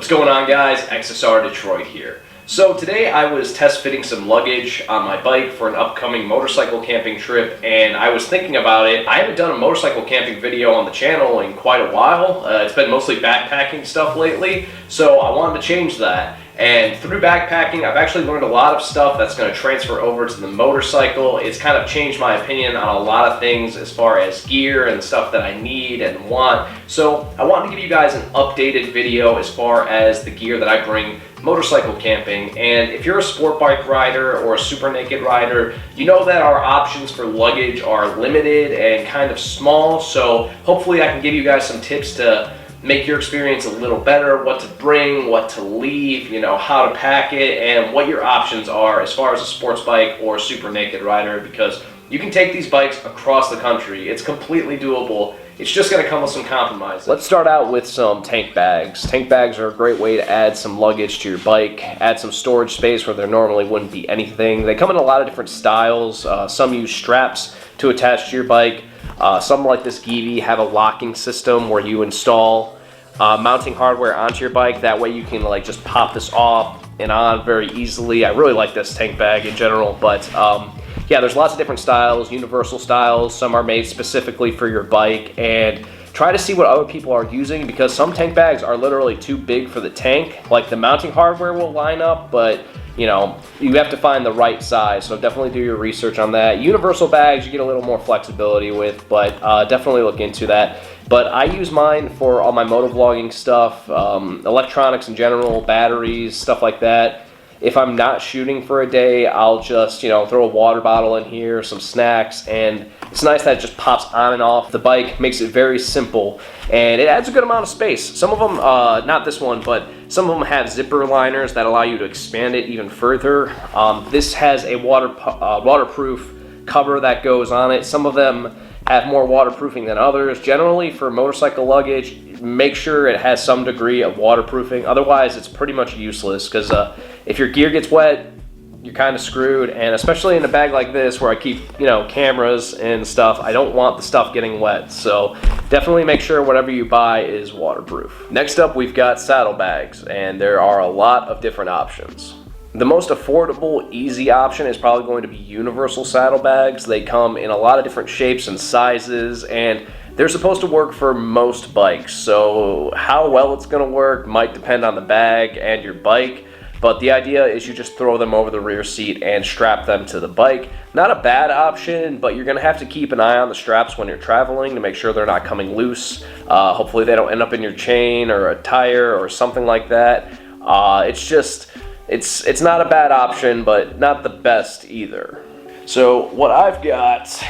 What's going on, guys? XSR Detroit here. So today I was test fitting some luggage on my bike for an upcoming motorcycle camping trip, and I was thinking about it. I haven't done a motorcycle camping video on the channel in quite a while. It's been mostly backpacking stuff lately, so I wanted to change that. And through backpacking, I've actually learned a lot of stuff that's going to transfer over to the motorcycle. It's kind of changed my opinion on a lot of things as far as gear and stuff that I need and want. So I wanted to give you guys an updated video as far as the gear that I bring motorcycle camping. And if you're a sport bike rider or a super naked rider, you know that our options for luggage are limited and kind of small. So hopefully I can give you guys some tips to make your experience a little better, what to bring, what to leave, you know, how to pack it, and what your options are as far as a sports bike or super naked rider, because you can take these bikes across the country. It's completely doable. It's just going to come with some compromises. Let's start out with some tank bags. Tank bags are a great way to add some luggage to your bike, add some storage space where there normally wouldn't be anything. They come in a lot of different styles. Some use straps to attach to your bike. Some like this Geevee have a locking system where you install mounting hardware onto your bike. That way you can like just pop this off and on very easily. I really like this tank bag in general, but yeah, there's lots of different styles, universal styles. Some are made specifically for your bike, and try to see what other people are using, because some tank bags are literally too big for the tank. Like the mounting hardware will line up, but you know, you have to find the right size, so definitely do your research on that. Universal bags you get a little more flexibility with, but definitely look into that. But I use mine for all my motovlogging stuff, electronics in general, batteries, stuff like that. If I'm not shooting for a day, I'll just, you know, throw a water bottle in here, some snacks, and it's nice that it just pops on and off the bike, makes it very simple, and it adds a good amount of space. Some of them, not this one, but some of them have zipper liners that allow you to expand it even further. This has a waterproof cover that goes on it. Some of them have more waterproofing than others. Generally, for motorcycle luggage, make sure it has some degree of waterproofing. Otherwise, it's pretty much useless, because if your gear gets wet, you're kind of screwed. And especially in a bag like this where I keep, you know, cameras and stuff, I don't want the stuff getting wet. So definitely make sure whatever you buy is waterproof. Next up, we've got saddlebags, and there are a lot of different options. The most affordable, easy option is probably going to be universal saddlebags. They come in a lot of different shapes and sizes, and they're supposed to work for most bikes. So how well it's going to work might depend on the bag and your bike, but the idea is you just throw them over the rear seat and strap them to the bike. Not a bad option, but you're going to have to keep an eye on the straps when you're traveling to make sure they're not coming loose. Hopefully they don't end up in your chain or a tire or something like that. It's not a bad option, but not the best either. So what I've got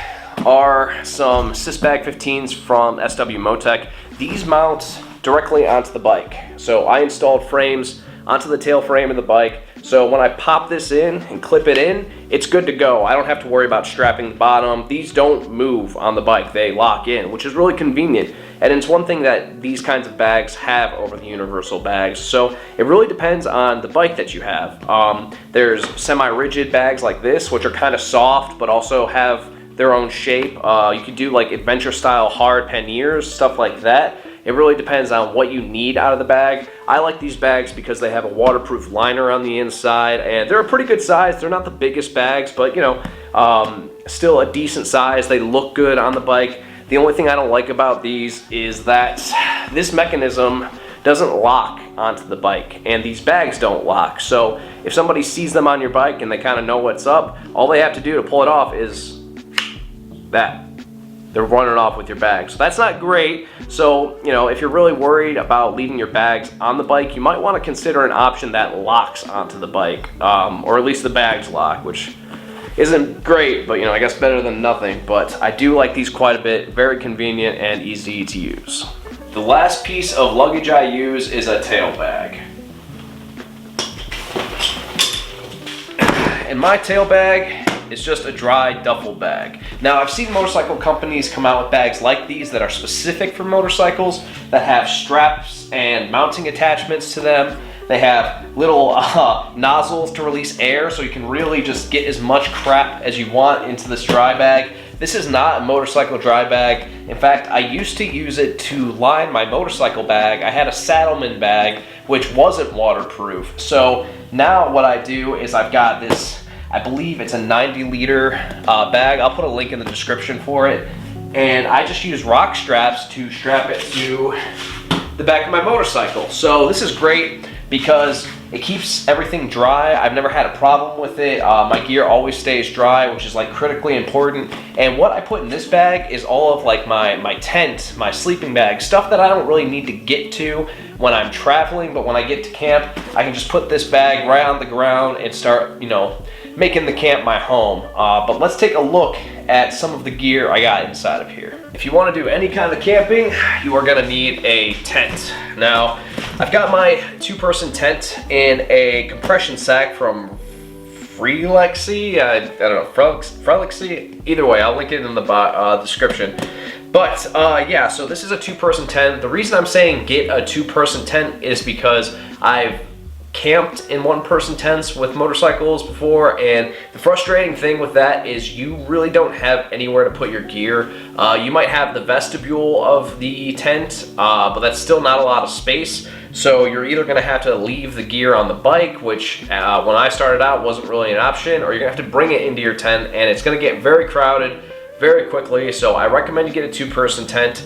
are some Saddlebags 15s from SW Motec. These mount directly onto the bike. So I installed frames onto the tail frame of the bike. So when I pop this in and clip it in, it's good to go. I don't have to worry about strapping the bottom. These don't move on the bike. They lock in, which is really convenient. And it's one thing that these kinds of bags have over the universal bags. So it really depends on the bike that you have. There's semi-rigid bags like this, which are kind of soft, but also have their own shape. You could do like adventure style hard panniers, stuff like that. It really depends on what you need out of the bag. I like these bags because they have a waterproof liner on the inside, and they're a pretty good size. They're not the biggest bags, but you know, still a decent size. They look good on the bike. The only thing I don't like about these is that this mechanism doesn't lock onto the bike, and these bags don't lock. So if somebody sees them on your bike and they kind of know what's up, all they have to do to pull it off is that. They're running off with your bag. So that's not great. So, you know, if you're really worried about leaving your bags on the bike, you might want to consider an option that locks onto the bike, or at least the bags lock, which isn't great, but you know, I guess better than nothing. But I do like these quite a bit. Very convenient and easy to use. The last piece of luggage I use is a tail bag. And my tail bag is just a dry duffel bag. Now, I've seen motorcycle companies come out with bags like these that are specific for motorcycles, that have straps and mounting attachments to them. They have little nozzles to release air, so you can really just get as much crap as you want into this dry bag. This is not a motorcycle dry bag. In fact, I used to use it to line my motorcycle bag. I had a Saddlebags bag, which wasn't waterproof. So now what I do is I've got this, I believe it's a 90-liter bag. I'll put a link in the description for it. And I just use rock straps to strap it to the back of my motorcycle. So this is great because it keeps everything dry. I've never had a problem with it. My gear always stays dry, which is like critically important. And what I put in this bag is all of like my tent, my sleeping bag, stuff that I don't really need to get to when I'm traveling, but when I get to camp, I can just put this bag right on the ground and start, you know, making the camp my home. But let's take a look at some of the gear I got inside of here. If you want to do any kind of camping, you are going to need a tent. Now, I've got my 2-person tent in a compression sack from Frelexy. I don't know, Frelexy. Either way, I'll link it in the description. But yeah, so this is a 2-person tent. The reason I'm saying get a 2-person tent is because I've camped in 1-person tents with motorcycles before, and the frustrating thing with that is you really don't have anywhere to put your gear. You might have the vestibule of the tent, but that's still not a lot of space. So you're either going to have to leave the gear on the bike, which when I started out wasn't really an option, or you're going to have to bring it into your tent, and it's going to get very crowded very quickly. So I recommend you get a 2-person tent.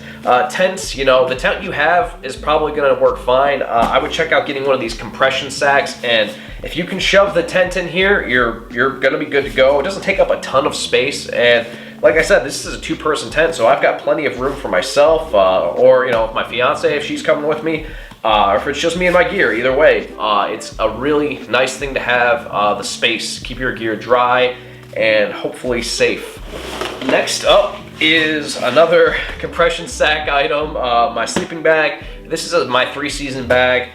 Tents, you know, the tent you have is probably going to work fine. I would check out getting one of these compression sacks, and if you can shove the tent in here, you're going to be good to go. It doesn't take up a ton of space, and like I said, this is a 2-person tent, so I've got plenty of room for myself, or, you know, my fiance, if she's coming with me, or if it's just me and my gear. Either way, it's a really nice thing to have, the space, keep your gear dry, and hopefully safe. Next up is another compression sack item, my sleeping bag. This is my 3-season bag.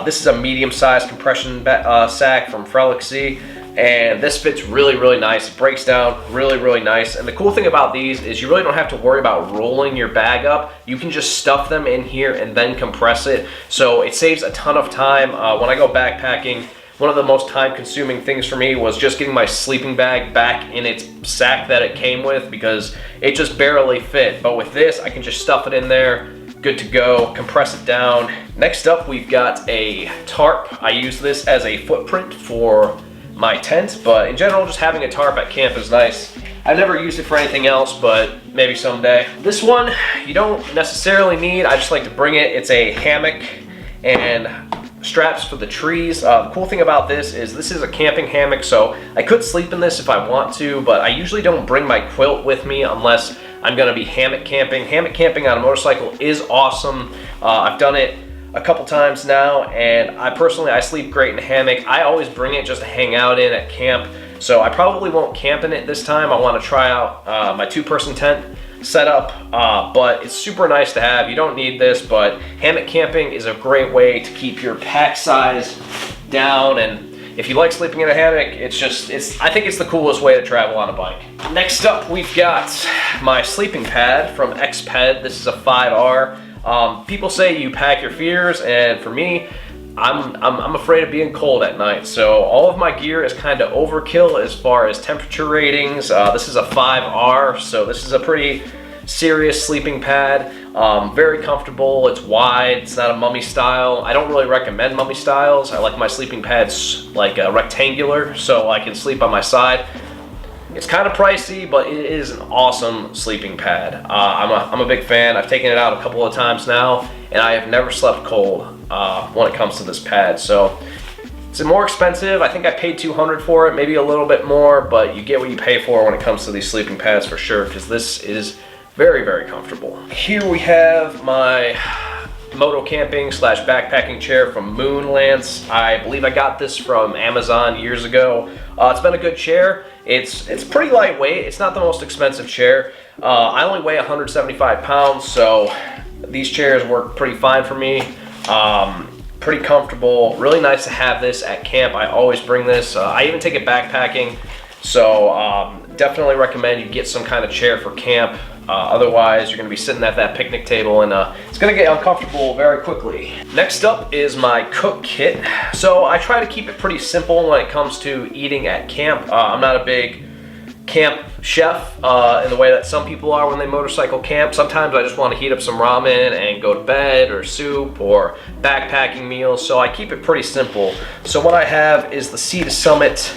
This is a medium-sized compression sack from Frelexy, and this fits really, really nice. It breaks down really, really nice. And the cool thing about these is you really don't have to worry about rolling your bag up. You can just stuff them in here and then compress it. So it saves a ton of time. When I go backpacking, one of the most time-consuming things for me was just getting my sleeping bag back in its sack that it came with, because it just barely fit. But with this, I can just stuff it in there, good to go, compress it down. Next up, we've got a tarp. I use this as a footprint for my tent, but in general, just having a tarp at camp is nice. I've never used it for anything else, but maybe someday. This one, you don't necessarily need. I just like to bring it. It's a hammock and straps for the trees. The cool thing about this is a camping hammock, so I could sleep in this if I want to, but I usually don't bring my quilt with me unless I'm going to be hammock camping. Hammock camping on a motorcycle is awesome. I've done it a couple times now, and I sleep great in a hammock. I always bring it just to hang out in at camp, so I probably won't camp in it this time. I want to try out my 2-person tent setup, but it's super nice to have. You don't need this, but hammock camping is a great way to keep your pack size down, and if you like sleeping in a hammock, I think it's the coolest way to travel on a bike. Next up, we've got my sleeping pad from Xped. This is a 5R. People say you pack your fears, and for me, I'm afraid of being cold at night, so all of my gear is kind of overkill as far as temperature ratings. This is a 5R, so this is a pretty serious sleeping pad. Very comfortable, it's wide, it's not a mummy style. I don't really recommend mummy styles. I like my sleeping pads like rectangular, so I can sleep on my side. It's kind of pricey, but it is an awesome sleeping pad. I'm a big fan. I've taken it out a couple of times now, and I have never slept cold when it comes to this pad. So it's more expensive. I think I paid $200 for it, maybe a little bit more, but you get what you pay for when it comes to these sleeping pads for sure, because this is very, very comfortable. Here we have my Motocamping / backpacking chair from Moonlance. I believe I got this from Amazon years ago. It's been a good chair. It's pretty lightweight. It's not the most expensive chair. I only weigh 175 pounds, so these chairs work pretty fine for me. Pretty comfortable. Really nice to have this at camp. I always bring this. I even take it backpacking, so definitely recommend you get some kind of chair for camp. Otherwise, you're going to be sitting at that picnic table, and it's going to get uncomfortable very quickly. Next up is my cook kit. So I try to keep it pretty simple when it comes to eating at camp. I'm not a big camp chef in the way that some people are when they motorcycle camp. Sometimes I just want to heat up some ramen and go to bed, or soup, or backpacking meals, so I keep it pretty simple. So what I have is the Sea to Summit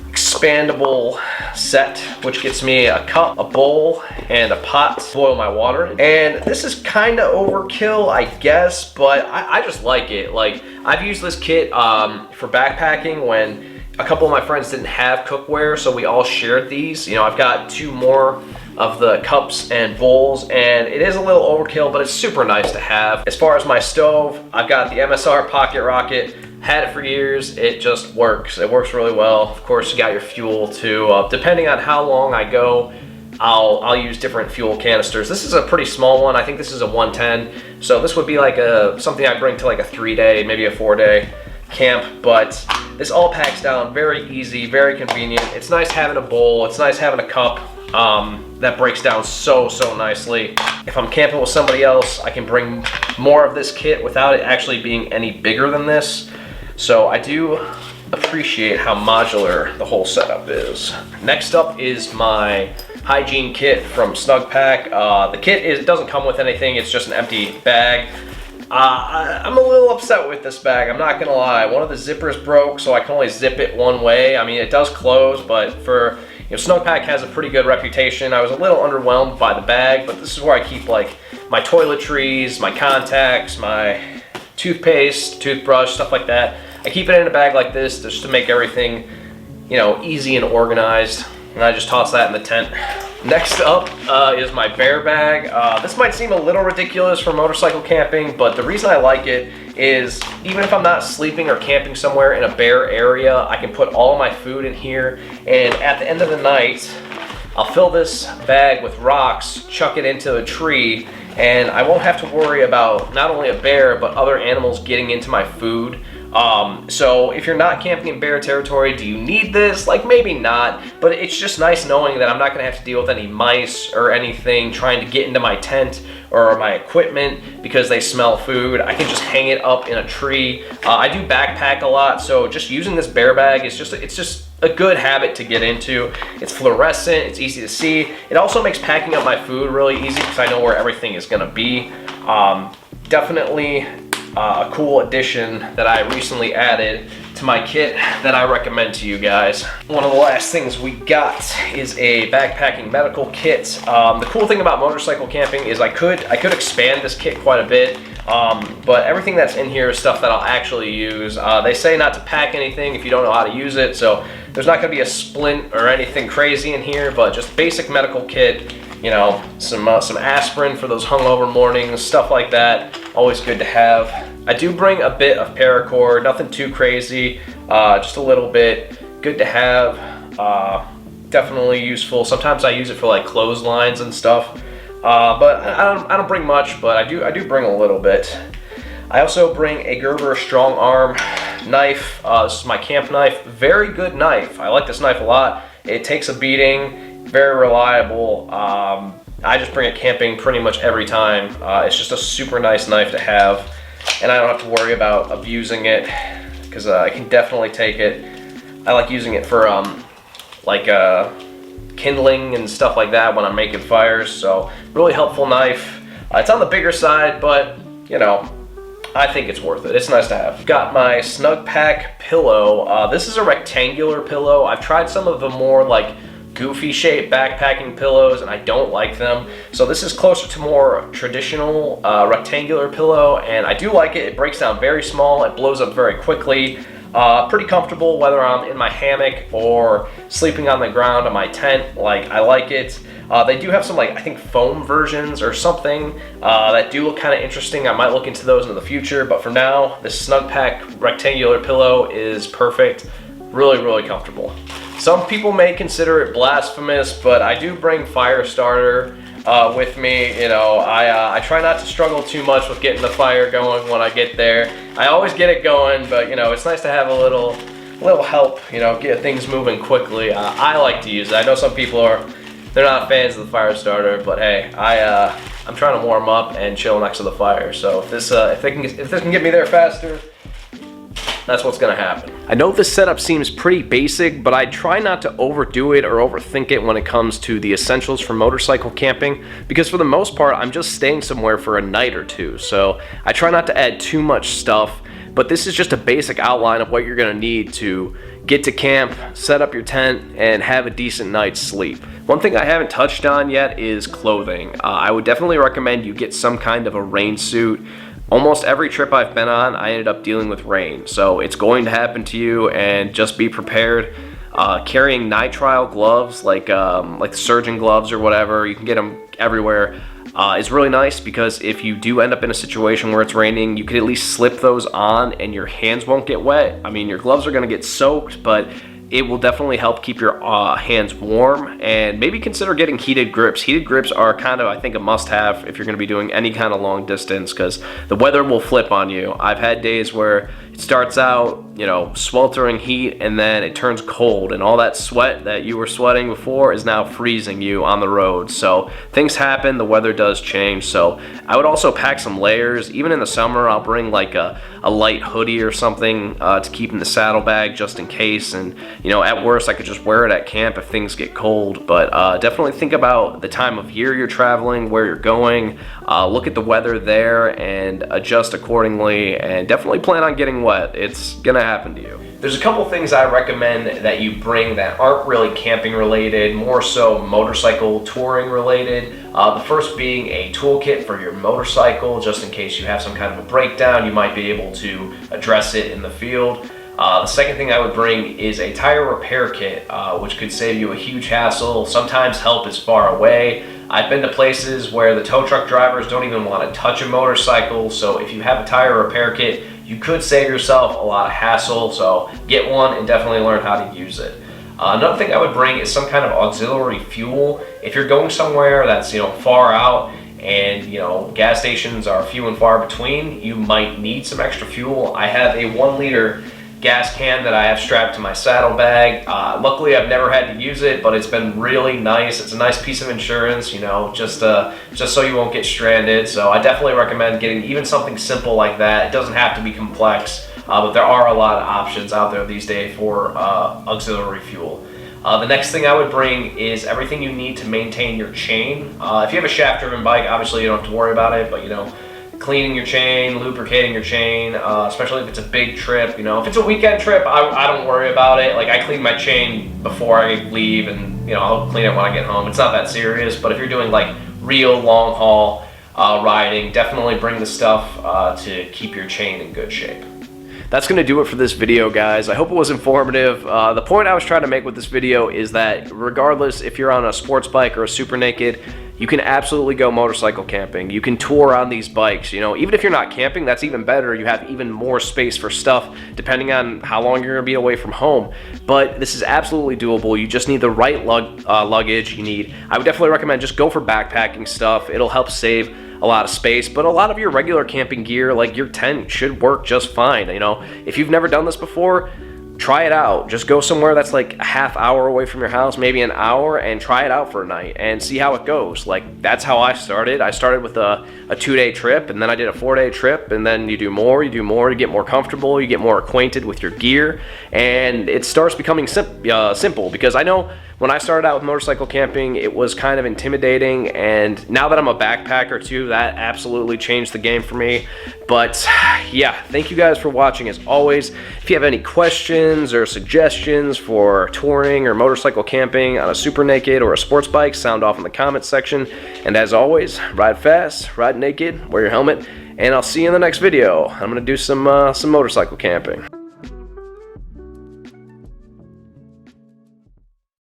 expandable set, which gets me a cup, a bowl, and a pot to boil my water. And this is kind of overkill, I guess, but I just like it. Like, I've used this kit for backpacking when a couple of my friends didn't have cookware, so we all shared these. You know, I've got 2 more of the cups and bowls, and it is a little overkill, but it's super nice to have. As far as my stove, I've got the MSR Pocket Rocket. Had it for years. It just works. It works really well. Of course, you got your fuel too. Depending on how long I go, I'll use different fuel canisters. This is a pretty small one. I think this is a 110. So this would be like something I bring to like a 3-day, maybe a 4-day camp. But this all packs down very easy, very convenient. It's nice having a bowl. It's nice having a cup. That breaks down so nicely. If I'm camping with somebody else, I can bring more of this kit without it actually being any bigger than this. So I do appreciate how modular the whole setup is. Next up is my hygiene kit from Snugpak. The kit doesn't come with anything, it's just an empty bag. I'm a little upset with this bag, I'm not gonna lie. One of the zippers broke, so I can only zip it one way. I mean, it does close, but for, you know, Snugpak has a pretty good reputation. I was a little underwhelmed by the bag, but this is where I keep like my toiletries, my contacts, my toothpaste, toothbrush, stuff like that. I keep it in a bag like this just to make everything, you know, easy and organized. And I just toss that in the tent. Next up is my bear bag. This might seem a little ridiculous for motorcycle camping, but the reason I like it is even if I'm not sleeping or camping somewhere in a bear area, I can put all my food in here, and at the end of the night, I'll fill this bag with rocks, chuck it into a tree, and I won't have to worry about not only a bear, but other animals getting into my food. So if you're not camping in bear territory, do you need this? Like, maybe not, but it's just nice knowing that I'm not gonna have to deal with any mice or anything trying to get into my tent or my equipment because they smell food. I can just hang it up in a tree. I do backpack a lot, so just using this bear bag is it's just a good habit to get into. It's fluorescent, it's easy to see. It also makes packing up my food really easy because I know where everything is gonna be. Definitely a cool addition that I recently added to my kit that I recommend to you guys. One of the last things we got is a backpacking medical kit. The cool thing about motorcycle camping is I could expand this kit quite a bit, but everything that's in here is stuff that I'll actually use. They say not to pack anything if you don't know how to use it, so there's not gonna be a splint or anything crazy in here, but just basic medical kit. You know, some aspirin for those hungover mornings, stuff like that. Always good to have. I do bring a bit of paracord, nothing too crazy, just a little bit. Good to have, definitely useful. Sometimes I use it for like clotheslines and stuff, but I don't bring much, but I do bring a little bit. I also bring a Gerber strong arm knife. This is my camp knife. Very good knife. I like this knife a lot. It takes a beating. Very reliable. I just bring it camping pretty much every time. It's just a super nice knife to have, and I don't have to worry about abusing it because I can definitely take it. I like using it for like kindling and stuff like that when I'm making fires, so really helpful knife. It's on the bigger side, but you know, I think it's worth it. It's nice to have. Got my Snugpak pillow. This is a rectangular pillow. I've tried some of the more like goofy shaped backpacking pillows and I don't like them, so this is closer to more traditional rectangular pillow, and I do like it. It breaks down very small, it blows up very quickly. Pretty comfortable whether I'm in my hammock or sleeping on the ground in my tent. Like, I like it. They do have some, like, I think foam versions or something that do look kind of interesting. I might look into those in the future, but for now, this Snugpak rectangular pillow is perfect. Really comfortable. Some people may consider it blasphemous, but I do bring fire starter with me. You know, I try not to struggle too much with getting the fire going when I get there. I always get it going, but you know, it's nice to have a little help, you know, get things moving quickly. I like to use it. I know some people they're not fans of the fire starter, but hey, I'm trying to warm up and chill next to the fire. So if this can get me there faster, that's what's gonna happen. I know this setup seems pretty basic, but I try not to overdo it or overthink it when it comes to the essentials for motorcycle camping, because for the most part, I'm just staying somewhere for a night or two, so I try not to add too much stuff, but this is just a basic outline of what you're gonna need to get to camp, set up your tent, and have a decent night's sleep. One thing I haven't touched on yet is clothing. I would definitely recommend you get some kind of a rain suit. Almost every trip I've been on, I ended up dealing with rain, so it's going to happen to you, and just be prepared. Carrying nitrile gloves, like the surgeon gloves or whatever, you can get them everywhere, is really nice, because if you do end up in a situation where it's raining, you could at least slip those on and your hands won't get wet. I mean, your gloves are going to get soaked, but it will definitely help keep your hands warm, and maybe consider getting heated grips. Heated grips are kind of, I think, a must-have if you're going to be doing any kind of long distance, because the weather will flip on you. I've had days where it starts out, you know, sweltering heat, and then it turns cold, and all that sweat that you were sweating before is now freezing you on the road. So things happen, the weather does change. So I would also pack some layers. Even in the summer, I'll bring like a light hoodie or something to keep in the saddlebag just in case, and you know, at worst I could just wear it at camp if things get cold. But definitely think about the time of year you're traveling, where you're going, look at the weather there and adjust accordingly, and definitely plan on getting wet. It's gonna happen to you. There's a couple things I recommend that you bring that aren't really camping related, more so motorcycle touring related. The first being a toolkit for your motorcycle, just in case you have some kind of a breakdown, you might be able to address it in the field. The second thing I would bring is a tire repair kit, which could save you a huge hassle. Sometimes help is far away. I've been to places where the tow truck drivers don't even want to touch a motorcycle, so if you have a tire repair kit, you could save yourself a lot of hassle, so get one and definitely learn how to use it. Another thing I would bring is some kind of auxiliary fuel. If you're going somewhere that's, you know, far out, and you know, gas stations are few and far between, you might need some extra fuel. I have a 1 liter gas can that I have strapped to my saddlebag. Luckily I've never had to use it, but it's been really nice. It's a nice piece of insurance, you know, just so you won't get stranded. So I definitely recommend getting even something simple like that. It doesn't have to be complex, but there are a lot of options out there these days for auxiliary fuel. The next thing I would bring is everything you need to maintain your chain. If you have a shaft-driven bike, obviously you don't have to worry about it, but you know, cleaning your chain, lubricating your chain, especially if it's a big trip. You know, if it's a weekend trip, I don't worry about it. Like, I clean my chain before I leave, and you know, I'll clean it when I get home. It's not that serious. But if you're doing like real long haul riding, definitely bring the stuff to keep your chain in good shape. That's going to do it for this video, guys. I hope it was informative. The point I was trying to make with this video is that regardless if you're on a sports bike or a super naked, you can absolutely go motorcycle camping. You can tour on these bikes. You know, even if you're not camping, that's even better. You have even more space for stuff depending on how long you're gonna be away from home. But this is absolutely doable. You just need the right luggage. I would definitely recommend just go for backpacking stuff. It'll help save a lot of space, but a lot of your regular camping gear, like your tent, should work just fine. You know, if you've never done this before, try it out. Just go somewhere that's like a half hour away from your house, maybe an hour, and try it out for a night and see how it goes. Like, that's how I started. I started with a 2-day trip, and then I did a 4-day trip, and then you do more, to get more comfortable, you get more acquainted with your gear, and it starts becoming simple, because I know when I started out with motorcycle camping, it was kind of intimidating, and now that I'm a backpacker too, that absolutely changed the game for me. But yeah, thank you guys for watching as always. If you have any questions or suggestions for touring or motorcycle camping on a super naked or a sports bike, sound off in the comments section. And as always, ride fast, ride naked, wear your helmet, and I'll see you in the next video. I'm gonna do some motorcycle camping.